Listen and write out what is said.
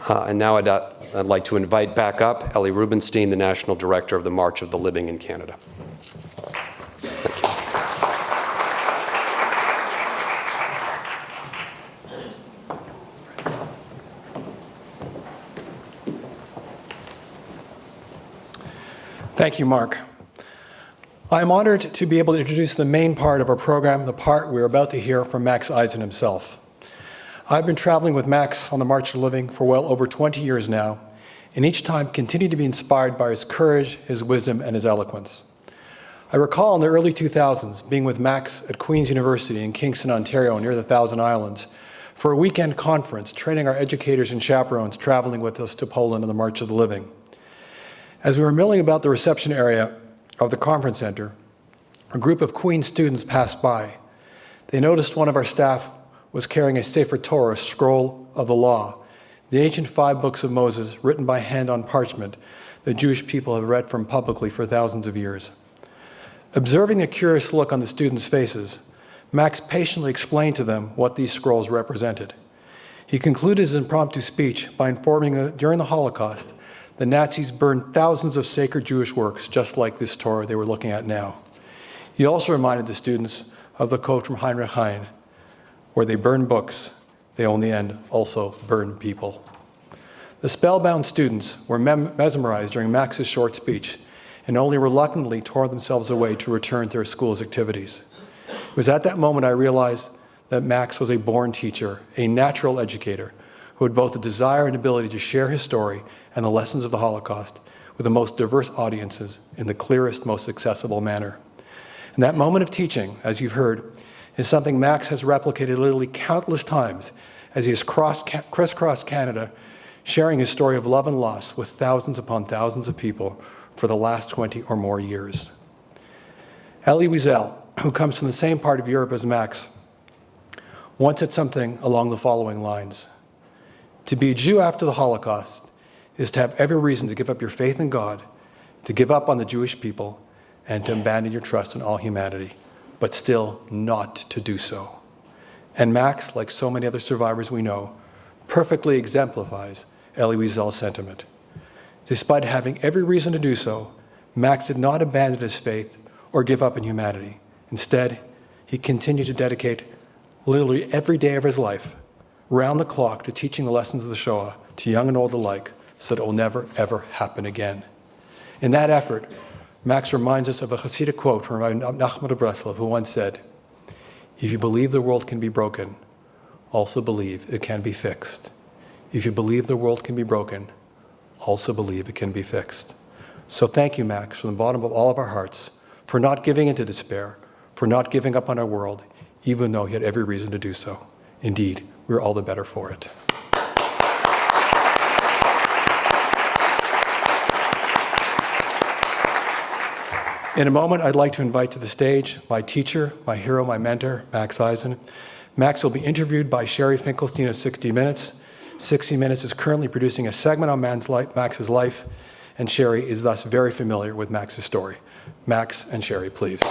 And now I'd like to invite back up Ellie Rubenstein, the National Director of the March of the Living in Canada. Thank you, Mark. I am honored to be able to introduce the main part of our program, the part we're about to hear from Max Eisen himself. I've been traveling with Max on the March of the Living for well over 20 years now, and each time continued to be inspired by his courage, his wisdom, and his eloquence. I recall in the early 2000s being with Max at Queen's University in Kingston, Ontario, near the Thousand Islands, for a weekend conference, training our educators and chaperones traveling with us to Poland on the March of the Living. As we were milling about the reception area of the conference center, a group of Queen students passed by. They noticed one of our staff was carrying a Sefer Torah, a scroll of the law, the ancient 5 books of Moses written by hand on parchment that Jewish people have read from publicly for thousands of years. Observing a curious look on the students' faces, Max patiently explained to them what these scrolls represented. He concluded his impromptu speech by informing that during the Holocaust, the Nazis burned thousands of sacred Jewish works just like this Torah they were looking at now. He also reminded the students of the quote from Heinrich Heine, where they burn books, they in the end also burn people. The spellbound students were mesmerized during Max's short speech and only reluctantly tore themselves away to return to their school's activities. It was at that moment I realized that Max was a born teacher, a natural educator, who had both the desire and ability to share his story and the lessons of the Holocaust with the most diverse audiences in the clearest, most accessible manner. And that moment of teaching, as you've heard, is something Max has replicated literally countless times as he has crisscrossed Canada, sharing his story of love and loss with thousands upon thousands of people for the last 20 or more years. Elie Wiesel, who comes from the same part of Europe as Max, once said something along the following lines: "To be a Jew after the Holocaust is to have every reason to give up your faith in God, to give up on the Jewish people, and to abandon your trust in all humanity, but still not to do so." And Max, like so many other survivors we know, perfectly exemplifies Elie Wiesel's sentiment. Despite having every reason to do so, Max did not abandon his faith or give up on humanity. Instead, he continued to dedicate literally every day of his life, round the clock, to teaching the lessons of the Shoah to young and old alike, so that it will never, ever happen again. In that effort, Max reminds us of a Hasidic quote from Rabbi Nachman of Breslov, who once said, "If you believe the world can be broken, also believe it can be fixed. If you believe the world can be broken, also believe it can be fixed." So thank you, Max, from the bottom of all of our hearts, for not giving into despair, for not giving up on our world, even though you had every reason to do so. Indeed, we're all the better for it. In a moment, I'd like to invite to the stage my teacher, my hero, my mentor, Max Eisen. Max will be interviewed by Sherry Finkelstein of 60 Minutes. 60 Minutes is currently producing a segment on Max's life, and Sherry is thus very familiar with Max's story. Max and Sherry, please.